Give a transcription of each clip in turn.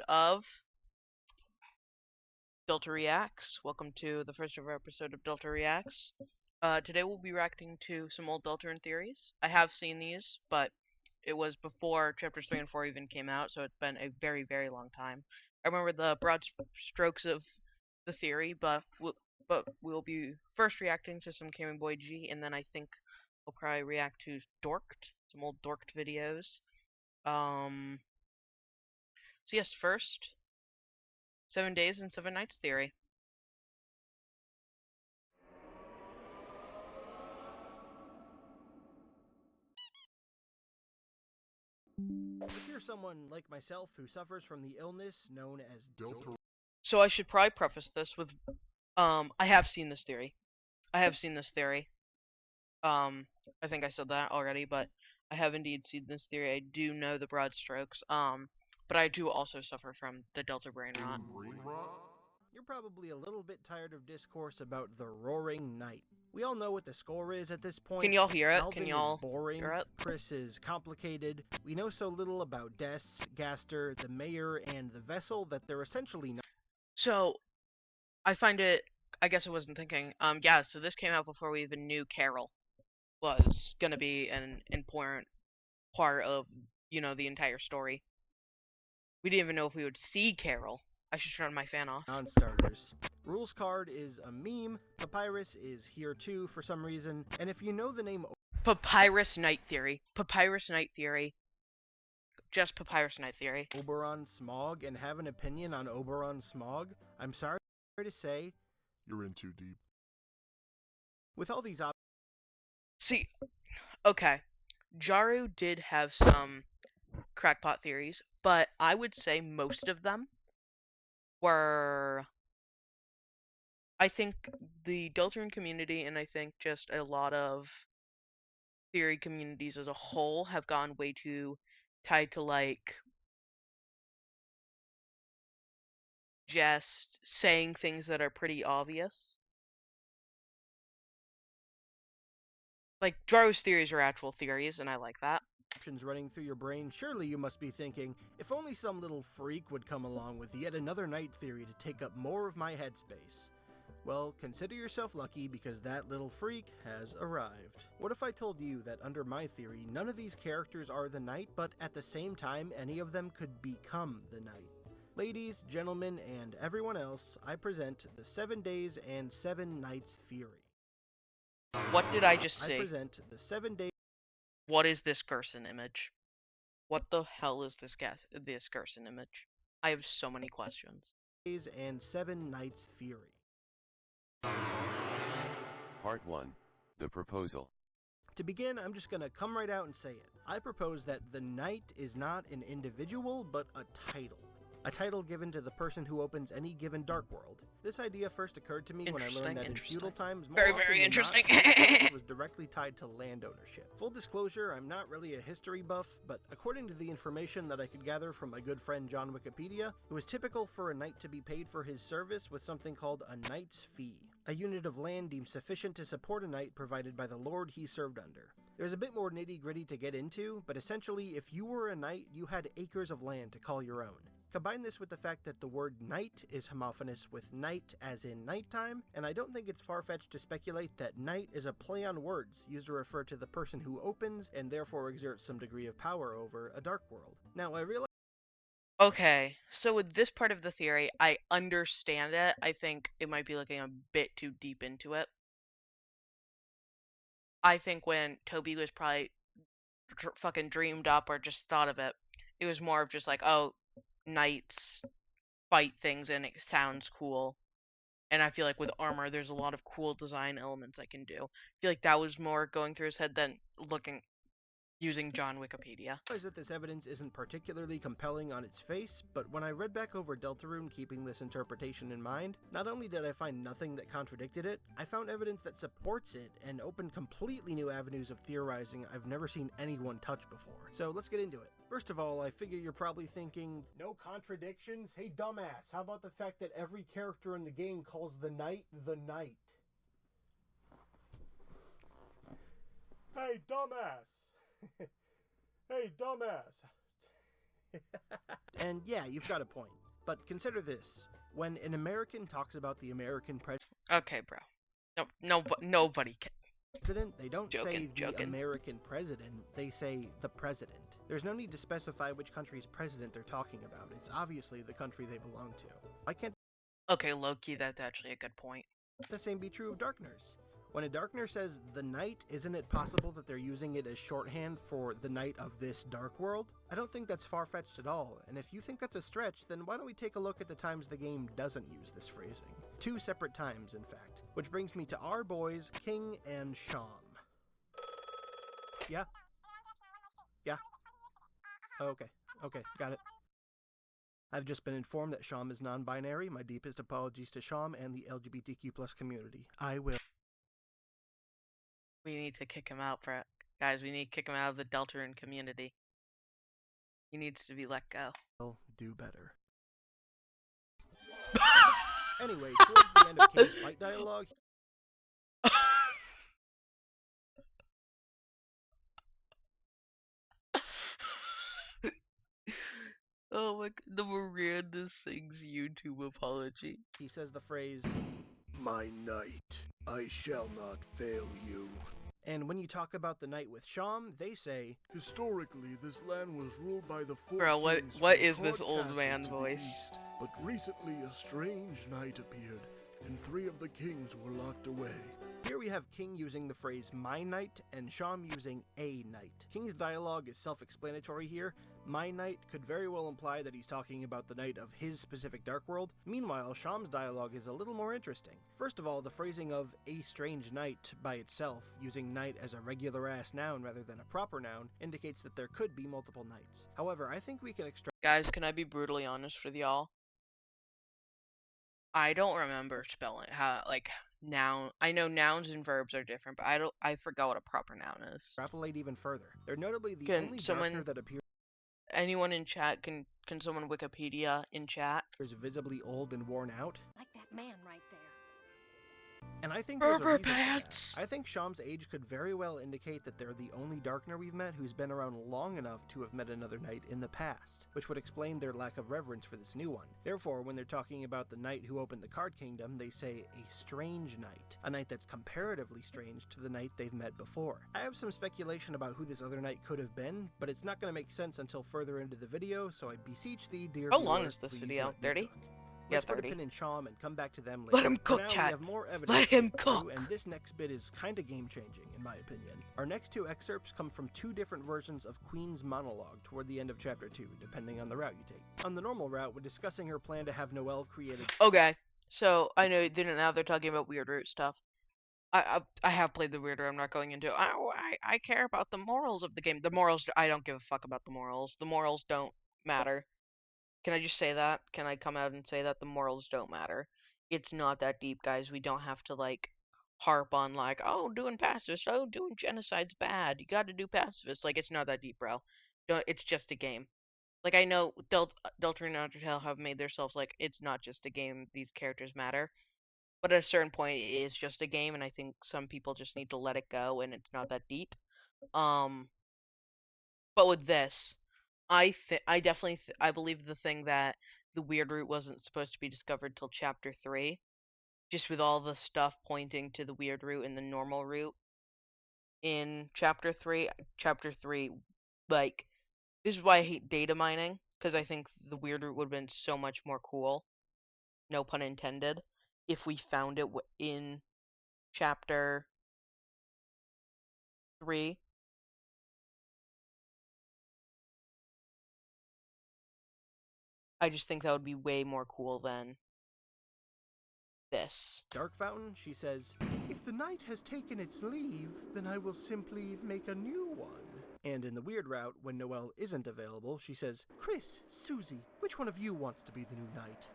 Of Delta Reacts. Welcome to the first ever episode of Delta Reacts. Today we'll be reacting to some old Deltarune theories. I have seen these, but it was before chapters 3 and 4 even came out, so it's been a very, very long time. I remember the broad strokes of the theory, but we'll be first reacting to some cammyboiG, and then I think we'll probably react to Dorked, some old Dorked videos. So yes, first, 7 Days and 7 Nights theory. If you're someone like myself who suffers from the illness known as Deltarune. So I should probably preface this with, I have seen this theory. I have seen this theory. I think I said that already, but I have indeed seen this theory. I do know the broad strokes. But I do also suffer from the Delta brain rot. You're probably a little bit tired of discourse about the Roaring Night. We all know what the score is at this point. Can y'all hear it? Alvin Can y'all is boring. hear it? Chris is complicated. We know so little about Des, Gaster, the mayor, and the vessel that they're essentially not. So I find it. I guess I wasn't thinking. Yeah. So this came out before we even knew Carol was gonna be an important part of the entire story. We didn't even know if we would see Carol. I should turn my fan off. Non-starters. Rules card is a meme. Papyrus is here too for some reason. And if you know the name Papyrus Night Theory. Papyrus Night Theory. Just Papyrus Night Theory. Oberon Smog and have an opinion on Oberon Smog, I'm sorry to say, you're in too deep. With all these See, okay. Jaru did have some crackpot theories, but I would say most of them were. I think the Deltarune community and I think just a lot of theory communities as a whole have gone way too tied to like just saying things that are pretty obvious. Like Jaru's theories are actual theories, and I like that. options running through your brain, surely you must be thinking, if only some little freak would come along with yet another night theory to take up more of my headspace. Well, consider yourself lucky because that little freak has arrived. What if I told you that under my theory, none of these characters are the Night, but at the same time, any of them could become the Night? Ladies, gentlemen, and everyone else, I present the 7 Days and 7 Nights theory. What did I just I see? present the 7 Days. What is this Gerson image? What the hell is this Gerson image? I have so many questions. Days and 7 Nights theory. Part 1. The proposal. To begin, I'm just gonna come right out and say it. I propose that the Knight is not an individual, but a title. A title given to the person who opens any given Dark World. This idea first occurred to me when I learned that in feudal times, more Very, often very than interesting. not, title was directly tied to land ownership. Full disclosure, I'm not really a history buff, but according to the information that I could gather from my good friend John Wikipedia, it was typical for a knight to be paid for his service with something called a knight's fee, a unit of land deemed sufficient to support a knight provided by the lord he served under. There's a bit more nitty-gritty to get into, but essentially, if you were a knight, you had acres of land to call your own. Combine this with the fact that the word night is homophonous with night as in nighttime, and I don't think it's far-fetched to speculate that night is a play on words used to refer to the person who opens and therefore exerts some degree of power over a dark world. Now, I realize. Okay, so with this part of the theory, I understand it. I think it might be looking a bit too deep into it. I think when Toby was probably fucking dreamed up or just thought of it, it was more of just like, oh, knights fight things and it sounds cool. And I feel like with armor, there's a lot of cool design elements I can do. I feel like that was more going through his head than using John Wikipedia. I realize that this evidence isn't particularly compelling on its face, but when I read back over Deltarune keeping this interpretation in mind, not only did I find nothing that contradicted it, I found evidence that supports it and opened completely new avenues of theorizing I've never seen anyone touch before. So let's get into it. First of all, I figure you're probably thinking, no contradictions? Hey dumbass, how about the fact that every character in the game calls the Knight the Knight? Hey dumbass! Hey dumbass! And yeah, you've got a point. But consider this. When an American talks about the American Okay, bro. No, nobody can. president, they don't say the Joking. American president, they say the president. There's no need to specify which country's president they're talking about. It's obviously the country they belong to. Why can't Okay, low-key, that's actually a good point. the same be true of Darkners? When a Darkner says the night, isn't it possible that they're using it as shorthand for the night of this dark world? I don't think that's far-fetched at all, and if you think that's a stretch, then why don't we take a look at the times the game doesn't use this phrasing? 2 separate times, in fact. Which brings me to our boys, King and Sham. Yeah? Yeah? Okay, got it. I've just been informed that Sham is non-binary. My deepest apologies to Sham and the LGBTQ+ community. I will We need to kick him out, guys. We need to kick him out of the Deltarune community. He needs to be let go. do better. Anyway, towards the end of King's fight dialogue, Oh my god, the Miranda sings YouTube apology. he says the phrase, "My knight, I shall not fail you." And when you talk about the night with Sham, they say, "Historically, this land was ruled by the 4 Bro, kings what from is this Court old Castle man to the voice? east. But recently a strange knight appeared, and 3 of the kings were locked away." Here we have King using the phrase "my knight" and Sham using "a knight." King's dialogue is self-explanatory here. My knight could very well imply that he's talking about the night of his specific dark world. Meanwhile, Sham's dialogue is a little more interesting. First of all, the phrasing of "a strange knight" by itself, using knight as a regular-ass noun rather than a proper noun, indicates that there could be multiple knights. However, I think we can extract... Guys, can I be brutally honest with y'all? I don't remember spelling how, like, noun. I know nouns and verbs are different, but I forgot what a proper noun is. extrapolate even further. They're notably the Can only someone- Darkner that appears Anyone in chat, can someone Wikipedia in chat? visibly old and worn out. Like that man right there. And I think there's a Rubber reason for pants! that. I think Sham's age could very well indicate that they're the only Darkner we've met who's been around long enough to have met another knight in the past, which would explain their lack of reverence for this new one. Therefore, when they're talking about the knight who opened the Card Kingdom, they say a strange knight, a knight that's comparatively strange to the knight they've met before. I have some speculation about who this other knight could have been, but it's not going to make sense until further into the video, so I beseech thee, dear How viewer, long is this please video? let me 30? cook. Yeah, Let's put a 30. pin in Sham and come back to them later. Let him For cook, now, chat. we have more evidence Let to him get through, cook. and this next bit is kinda game-changing, in my opinion. Our next 2 excerpts come from 2 different versions of Queen's monologue toward the end of Chapter 2, depending on the route you take. On the normal route, we're discussing her plan to have Noelle created... Okay, so I know now they're talking about Weird Root stuff. I have played the Weird Root. I'm not going into. I care about the morals of the game. The morals. I don't give a fuck about the morals. The morals don't matter. Can I just say that? Can I come out and say that the morals don't matter? It's not that deep, guys. We don't have to, like, harp on, like, oh, doing pacifist, oh, doing genocide's bad. You gotta do pacifist. Like, it's not that deep, bro. It's just a game. Like, I know Deltarune and Undertale have made themselves, like, it's not just a game. These characters matter. But at a certain point, it is just a game, and I think some people just need to let it go, and it's not that deep. But with this, I believe the thing that the Weird Root wasn't supposed to be discovered till Chapter 3, just with all the stuff pointing to the Weird Root and the normal route in Chapter 3. Chapter 3, like, this is why I hate data mining, because I think the Weird Root would have been so much more cool, no pun intended, if we found it in Chapter 3. I just think that would be way more cool than this. Dark Fountain, she says, "If the night has taken its leave, then I will simply make a new one." And in the weird route, when Noelle isn't available, she says, "Chris, Susie, which one of you wants to be the new knight?"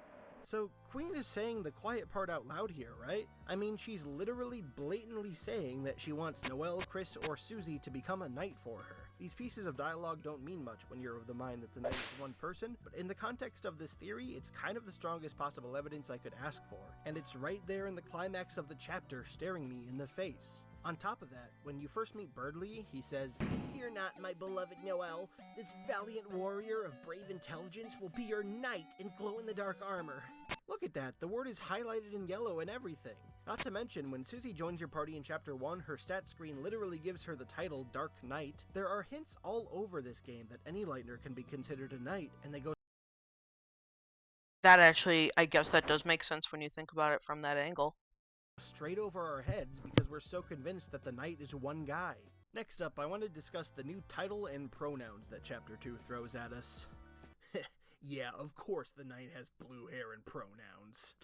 So, Queen is saying the quiet part out loud here, right? I mean, she's literally blatantly saying that she wants Noelle, Chris, or Susie to become a knight for her. These pieces of dialogue don't mean much when you're of the mind that the knight is one person, but in the context of this theory, it's kind of the strongest possible evidence I could ask for, and it's right there in the climax of the chapter staring me in the face. On top of that, when you first meet Birdley, he says, "Fear not, my beloved Noel. This valiant warrior of brave intelligence will be your knight in glow-in-the-dark armor." Look at that, the word is highlighted in yellow and everything. Not to mention, when Susie joins your party in Chapter 1, her stat screen literally gives her the title Dark Knight. There are hints all over this game that any Lightner can be considered a knight, and they go That actually, I guess that does make sense when you think about it from that angle. straight over our heads because we're so convinced that the knight is one guy. Next up, I want to discuss the new title and pronouns that Chapter 2 throws at us. Yeah, of course the knight has blue hair and pronouns.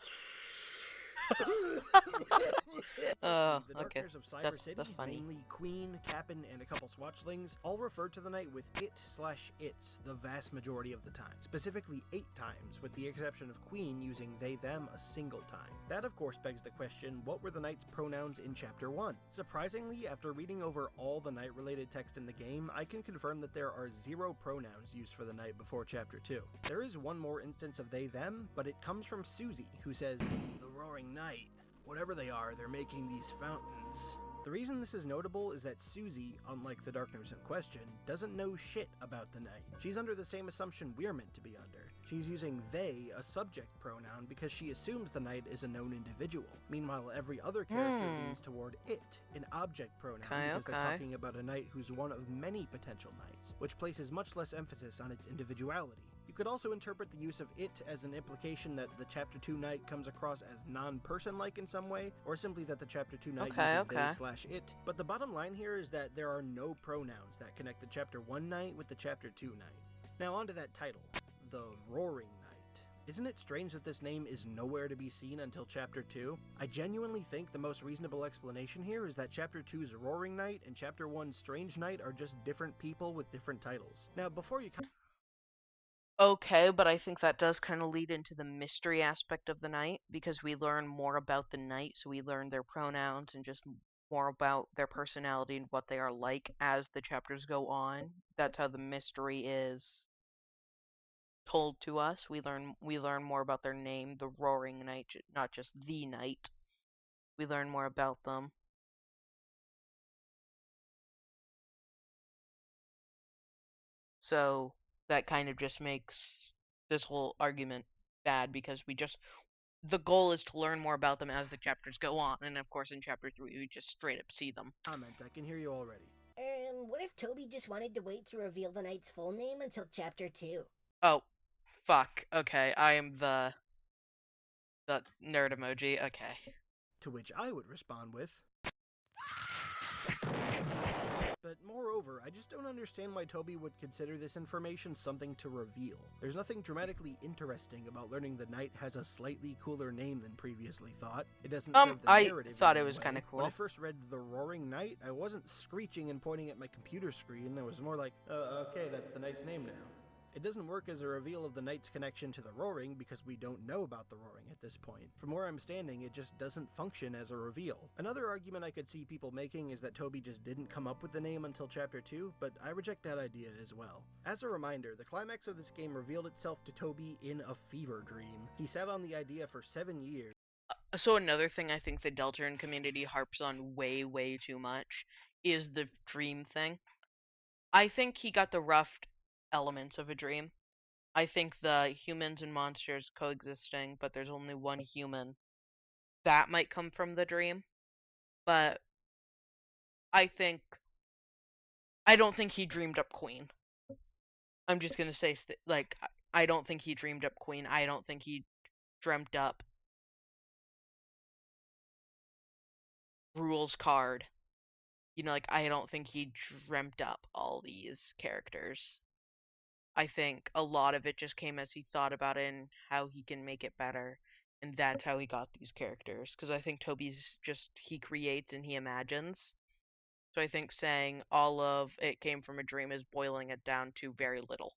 Oh, The okay. Darkners of Cyber That's City, funny. mainly Queen, Cap'n, and a couple Swatchlings, all refer to the knight with it/its the vast majority of the time. Specifically 8 times, with the exception of Queen using they/them a single time. That of course begs the question, what were the knight's pronouns in Chapter 1? Surprisingly, after reading over all the knight-related text in the game, I can confirm that there are 0 pronouns used for the knight before Chapter 2. There is one more instance of they/them, but it comes from Susie, who says, "The Roaring Knight. Whatever they are, they're making these fountains." The reason this is notable is that Susie, unlike the Darkners in question, doesn't know shit about the knight. She's under the same assumption we're meant to be under. She's using they, a subject pronoun, because she assumes the knight is a known individual. Meanwhile, every other character leans toward it, an object pronoun, because they're talking about a knight who's one of many potential knights, which places much less emphasis on its individuality. You could also interpret the use of it as an implication that the Chapter 2 knight comes across as non-person-like in some way, or simply that the Chapter 2 knight uses they/it. But the bottom line here is that there are no pronouns that connect the Chapter 1 knight with the Chapter 2 knight. Now onto that title, the Roaring Knight. Isn't it strange that this name is nowhere to be seen until Chapter 2? I genuinely think the most reasonable explanation here is that Chapter 2's Roaring Knight and Chapter 1's Strange Knight are just different people with different titles. Now, before you Okay, but I think that does kind of lead into the mystery aspect of the knight, because we learn more about the knight, so we learn their pronouns and just more about their personality and what they are like as the chapters go on. That's how the mystery is told to us. We learn more about their name, the Roaring Knight, not just the knight. We learn more about them. So that kind of just makes this whole argument bad, because the goal is to learn more about them as the chapters go on, and of course in Chapter 3 we just straight up see them. comment, I can hear you already. What if Toby just wanted to wait to reveal the knight's full name until Chapter 2? Oh, fuck. Okay, I am the nerd emoji. Okay. To which I would respond with, but moreover, I just don't understand why Toby would consider this information something to reveal. There's nothing dramatically interesting about learning the knight has a slightly cooler name than previously thought. It doesn't serve the I narrative thought in it any was way. kind of When I cool. first read The Roaring Knight, I wasn't screeching and pointing at my computer screen. I was more like, okay, that's the knight's name now. It doesn't work as a reveal of the knight's connection to the Roaring because we don't know about the Roaring at this point. From where I'm standing, it just doesn't function as a reveal. Another argument I could see people making is that Toby just didn't come up with the name until Chapter 2, but I reject that idea as well. As a reminder, the climax of this game revealed itself to Toby in a fever dream. He sat on the idea for 7 years. So another thing I think the Deltarune community harps on way too much is the dream thing. I think he got the rough elements of a dream. I think the humans and monsters coexisting, but there's only one human, that might come from the dream. But I don't think he dreamed up Queen. I'm just gonna say, like, I don't think he dreamed up Queen. I don't think he dreamt up Rule's card. You know, like, I don't think he dreamt up all these characters. I think a lot of it just came as he thought about it and how he can make it better. And that's how he got these characters. Because I think Toby's just, he creates and he imagines. So I think saying all of it came from a dream is boiling it down to very little.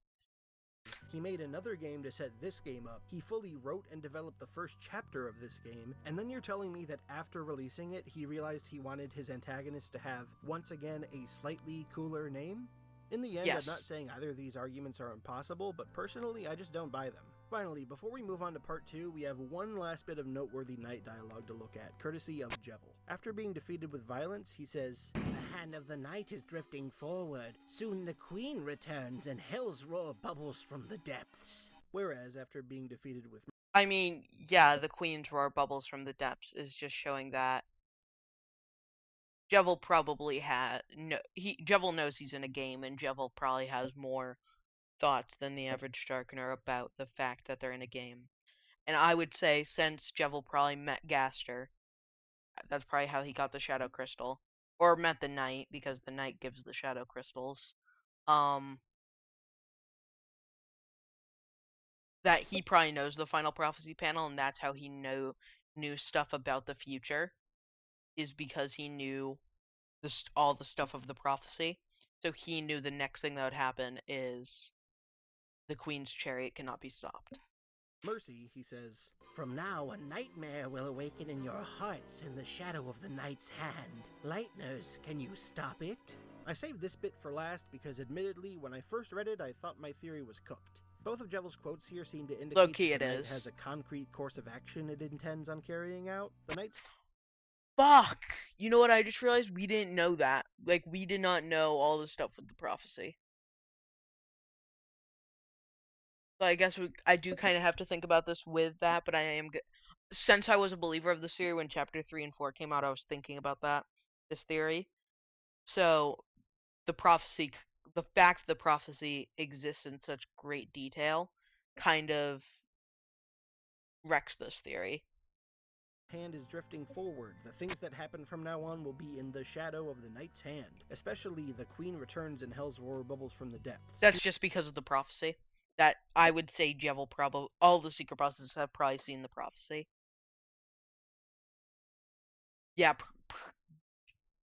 He made another game to set this game up. He fully wrote and developed the first chapter of this game, and then you're telling me that after releasing it, he realized he wanted his antagonist to have, once again, a slightly cooler name? In the end, Yes. I'm not saying either of these arguments are impossible, but personally, I just don't buy them. Finally, before we move on to part 2, we have one last bit of noteworthy knight dialogue to look at, courtesy of Jevil. After being defeated with violence, he says, "The hand of the knight is drifting forward. Soon the queen returns and hell's roar bubbles from the depths." Whereas, after being defeated with... I mean, yeah, the Queen's roar bubbles from the depths is just showing that Jevil probably Jevil knows he's in a game, and Jevil probably has more thoughts than the average Darkener about the fact that they're in a game. And I would say, since Jevil probably met Gaster, that's probably how he got the Shadow Crystal. Or met the Knight, because the Knight gives the Shadow Crystals. That he probably knows the Final Prophecy panel, and that's how he knew stuff about the future, is because he knew all the stuff of the prophecy. So he knew the next thing that would happen is the Queen's chariot cannot be stopped. Mercy, he says, "From now a nightmare will awaken in your hearts in the shadow of the knight's hand. Lightners, can you stop it?" I saved this bit for last because admittedly, when I first read it, I thought my theory was cooked. Both of Jevil's quotes here seem to indicate Low-key that the it knight is. has a concrete course of action it intends on carrying out. The knight's... Fuck! You know what I just realized? We didn't know that. Like, we did not know all the stuff with the prophecy. So I guess I do kind of have to think about this with that, but I am... Since I was a believer of the theory when Chapter 3 and 4 came out, I was thinking about this theory. So, the fact the prophecy exists in such great detail kind of wrecks this theory. hand is drifting forward. The things that happen from now on will be in the shadow of the knight's hand. Especially the queen returns and hell's roar bubbles from the depths. That's just because of the prophecy. That I would say Jevil all the secret bosses have probably seen the prophecy. Yeah,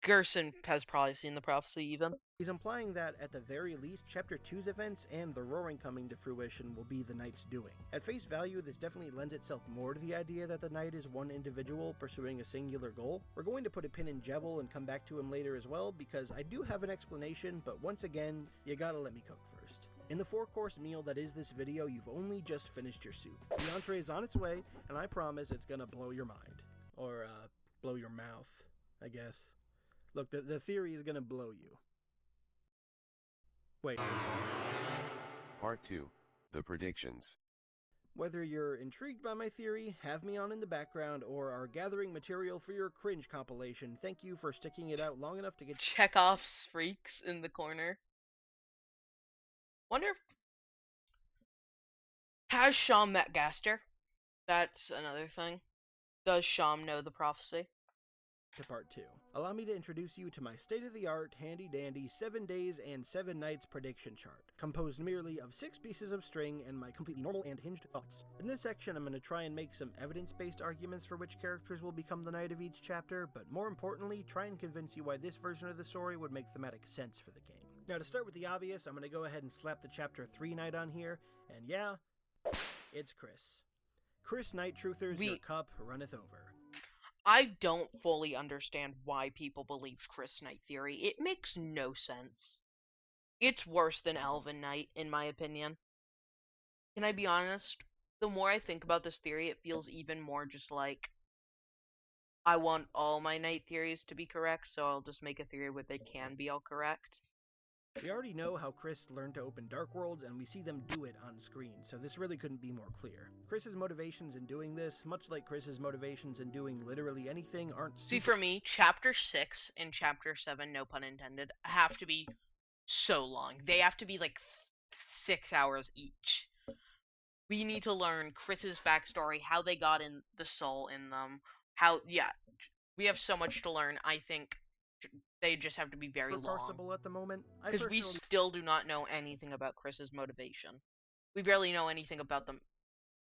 Gerson has probably seen the prophecy even. He's implying that, at the very least, Chapter 2's events and the roaring coming to fruition will be the knight's doing. At face value, this definitely lends itself more to the idea that the knight is one individual pursuing a singular goal. We're going to put a pin in Jevil and come back to him later as well, because I do have an explanation, but once again, you gotta let me cook first. In the 4-course meal that is this video, you've only just finished your soup. The entree is on its way, and I promise it's gonna blow your mind. Or, blow your mouth, I guess. Look, the theory is gonna blow you. Wait. Part 2, the predictions. Whether you're intrigued by my theory, have me on in the background, or are gathering material for your cringe compilation, thank you for sticking it out long enough to get Chekhov's freaks in the corner. Wonder if... Has Sham met Gaster? That's another thing. Does Sham know the prophecy? to part 2. Allow me to introduce you to my state-of-the-art, handy-dandy 7 days and 7 nights prediction chart, composed merely of 6 pieces of string and my completely normal and hinged thoughts. In this section, I'm going to try and make some evidence-based arguments for which characters will become the knight of each chapter, but more importantly, try and convince you why this version of the story would make thematic sense for the game. Now, to start with the obvious, I'm going to go ahead and slap the Chapter 3 knight on here, and yeah, it's Chris. Chris Knight Truthers, your cup runneth over. I don't fully understand why people believe Chris Knight theory. It makes no sense. It's worse than Elven Knight, in my opinion. Can I be honest? The more I think about this theory, it feels even more just like I want all my Knight theories to be correct, so I'll just make a theory where they can be all correct. We already know how Chris learned to open Dark Worlds, and we see them do it on screen, so this really couldn't be more clear. Chris's motivations in doing this, much like Chris's motivations in doing literally anything, aren't See, for me, Chapter 6 and Chapter 7, no pun intended, have to be so long. They have to be like 6 hours each. We need to learn Chris's backstory, how they got in the soul in them, we have so much to learn. I think they just have to be very long. At the moment, because we still do not know anything about Chris's motivation. We barely know anything about them,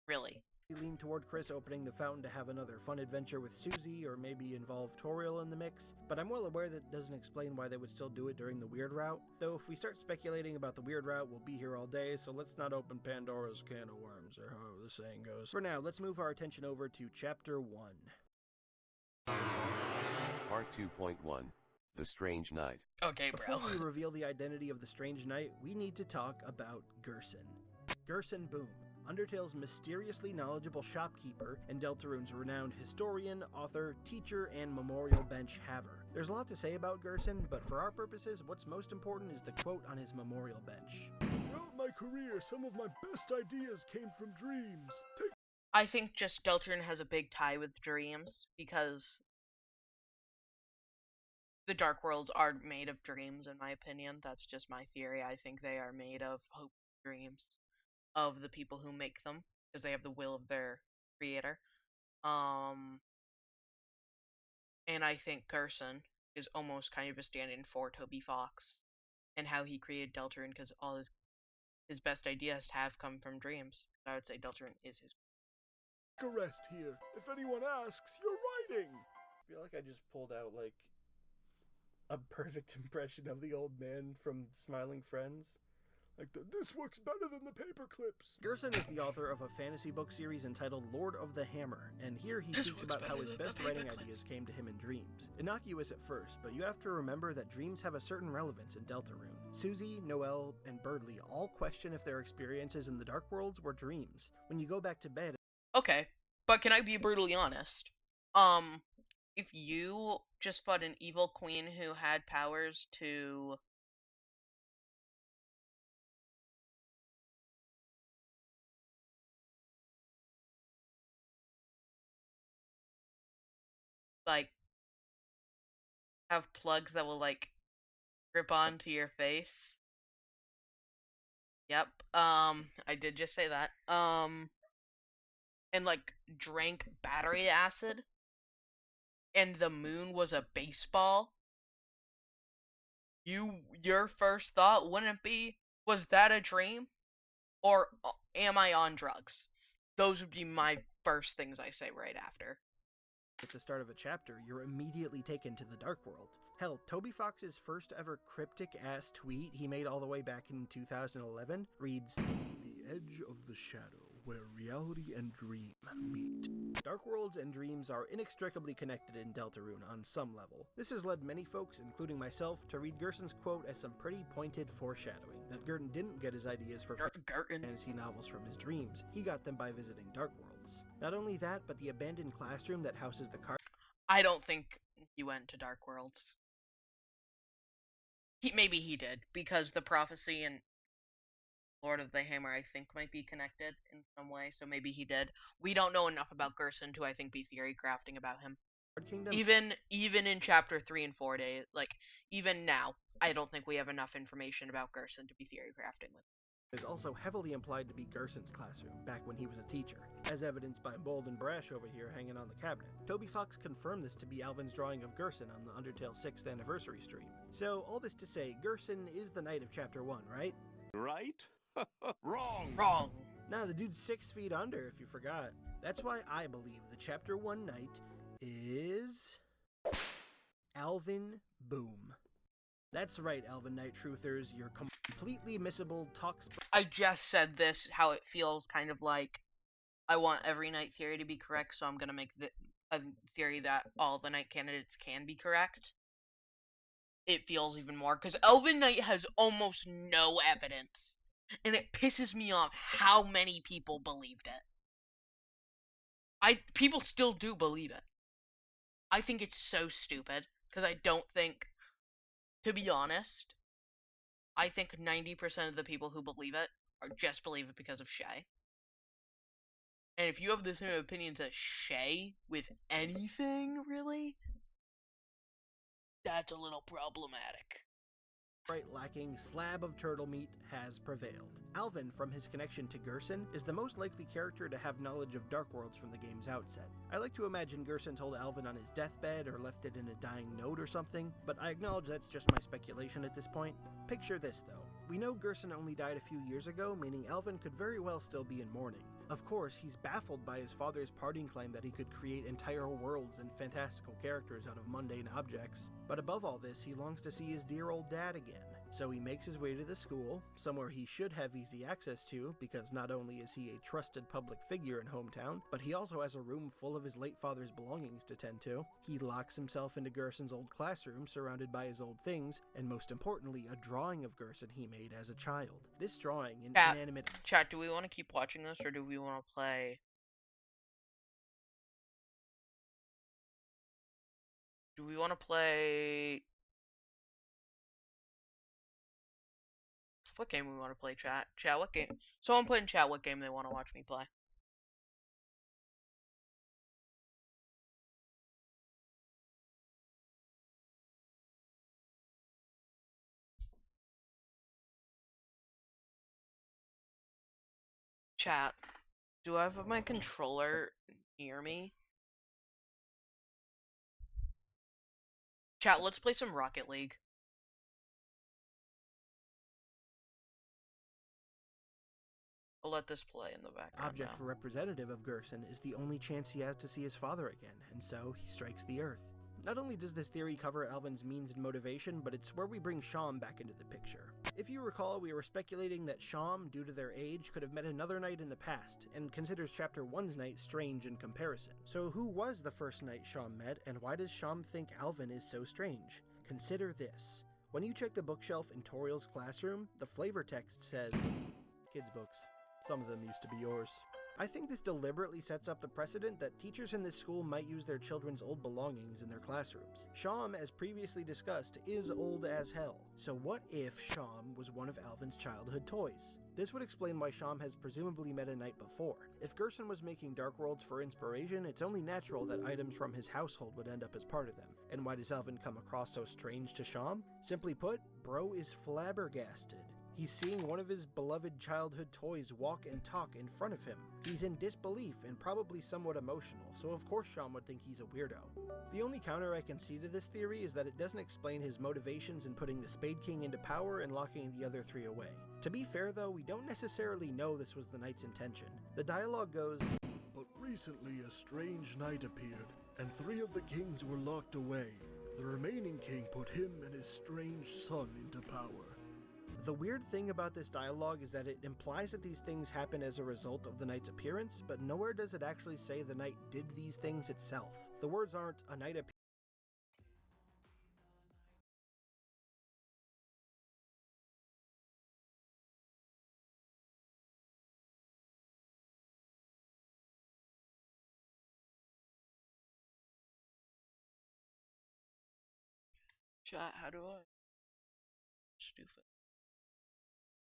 really. We lean toward Chris opening the fountain to have another fun adventure with Susie, or maybe involve Toriel in the mix, but I'm well aware that doesn't explain why they would still do it during the weird route. Though if we start speculating about the weird route, we'll be here all day, so let's not open Pandora's can of worms, or however the saying goes. For now, let's move our attention over to Chapter 1. Part 2.1, the Strange Knight. Okay, bro. Before we reveal the identity of the Strange Knight, we need to talk about Gerson. Gerson Boom. Undertale's mysteriously knowledgeable shopkeeper, and Deltarune's renowned historian, author, teacher, and memorial bench haver. There's a lot to say about Gerson, but for our purposes, what's most important is the quote on his memorial bench. Throughout my career, some of my best ideas came from dreams. I think just Deltarune has a big tie with dreams, because the Dark Worlds are made of dreams, in my opinion. That's just my theory. I think they are made of hope dreams of the people who make them, because they have the will of their creator. And I think Gerson is almost kind of a stand-in for Toby Fox and how he created Deltarune, because all his best ideas have come from dreams. I would say Deltarune is his. Take a rest here. If anyone asks, you're writing. I feel like I just pulled out, like, a perfect impression of the old man from Smiling Friends. Like, this works better than the paper clips. Gerson is the author of a fantasy book series entitled Lord of the Hammer, and here he speaks about how his best writing ideas came to him in dreams. Innocuous at first, but you have to remember that dreams have a certain relevance in Deltarune. Susie, Noelle, and Birdley all question if their experiences in the Dark Worlds were dreams. When you go back to bed... Okay, but can I be brutally honest? If you just fought an evil queen who had powers to... like, have plugs that will, like, grip onto your face. Yep, I did just say that. And, like, drank battery acid, and the moon was a baseball, your first thought wouldn't be, was that a dream? Or am I on drugs? Those would be my first things I say right after. At the start of a chapter, you're immediately taken to the Dark World. Hell, Toby Fox's first ever cryptic-ass tweet he made all the way back in 2011 reads, The edge of the shadow, where reality and dream meet. Dark Worlds and dreams are inextricably connected in Deltarune on some level. This has led many folks, including myself, to read Gerson's quote as some pretty pointed foreshadowing that Gerton didn't get his ideas for fantasy novels from his dreams. He got them by visiting Dark Worlds. Not only that, but the abandoned classroom that houses the car... I don't think he went to Dark Worlds. Maybe he did, because the prophecy and Lord of the Hammer, I think, might be connected in some way, so maybe he did. We don't know enough about Gerson to, I think, be theory crafting about him. Kingdom. Even in chapter 3 and 4 days, like, even now, I don't think we have enough information about Gerson to be theory crafting with. Is also heavily implied to be Gerson's classroom, back when he was a teacher, as evidenced by Bold and Brash over here hanging on the cabinet. Toby Fox confirmed this to be Alvin's drawing of Gerson on the Undertale 6th anniversary stream. So, all this to say, Gerson is the knight of chapter 1, right? Right? Wrong! Wrong! Nah, the dude's 6 feet under, if you forgot. That's why I believe the chapter 1 knight is... Alvin Boom. That's right, Alvin Knight Truthers, your completely missable talks... I just said this, how it feels kind of like I want every knight theory to be correct, so I'm gonna make a theory that all the knight candidates can be correct. It feels even more, because Elven Knight has almost no evidence, and it pisses me off how many people believed it. People still do believe it. I think it's so stupid, because I don't think, to be honest, I think 90% of the people who believe it are just believe it because of Shay. And if you have the same opinions as Shay with anything, really, that's a little problematic. Right lacking slab of turtle meat has prevailed. Alvin, from his connection to Gerson, is the most likely character to have knowledge of Dark Worlds from the game's outset. I like to imagine Gerson told Alvin on his deathbed or left it in a dying note or something, but I acknowledge that's just my speculation at this point. Picture this, though. We know Gerson only died a few years ago, meaning Alvin could very well still be in mourning. Of course, he's baffled by his father's parting claim that he could create entire worlds and fantastical characters out of mundane objects, but above all this, he longs to see his dear old dad again. So he makes his way to the school, somewhere he should have easy access to, because not only is he a trusted public figure in hometown, but he also has a room full of his late father's belongings to tend to. He locks himself into Gerson's old classroom, surrounded by his old things, and most importantly, a drawing of Gerson he made as a child. This drawing, an inanimate... Chat, do we want to keep watching this, or do we want to play... Do we want to play... What game we want to play, chat? Chat, what game? Someone put in chat what game they want to watch me play. Chat, do I have my controller near me? Chat, let's play some Rocket League. I'll let this play in the background object now. representative of Gerson is the only chance he has to see his father again, and so he strikes the earth. Not only does this theory cover Alvin's means and motivation, but it's where we bring Sham back into the picture. If you recall, we were speculating that Sham, due to their age, could have met another knight in the past, and considers Chapter 1's knight strange in comparison. So who was the first knight Sham met, and why does Sham think Alvin is so strange? Consider this. When you check the bookshelf in Toriel's classroom, the flavor text says, "Kids' books. Some of them used to be yours." I think this deliberately sets up the precedent that teachers in this school might use their children's old belongings in their classrooms. Sham, as previously discussed, is old as hell. So what if Sham was one of Alvin's childhood toys? This would explain why Sham has presumably met a knight before. If Gerson was making Dark Worlds for inspiration, it's only natural that items from his household would end up as part of them. And why does Alvin come across so strange to Sham? Simply put, bro is flabbergasted. He's seeing one of his beloved childhood toys walk and talk in front of him. He's in disbelief and probably somewhat emotional, so of course Sham would think he's a weirdo. The only counter I can see to this theory is that it doesn't explain his motivations in putting the Spade King into power and locking the other three away. To be fair though, we don't necessarily know this was the knight's intention. The dialogue goes, "But recently a strange knight appeared, and 3 of the kings were locked away. The remaining king put him and his strange son into power." The weird thing about this dialogue is that it implies that these things happen as a result of the knight's appearance, but nowhere does it actually say the knight did these things itself. The words aren't, "a knight appeared." Chat, how do I... Stupid.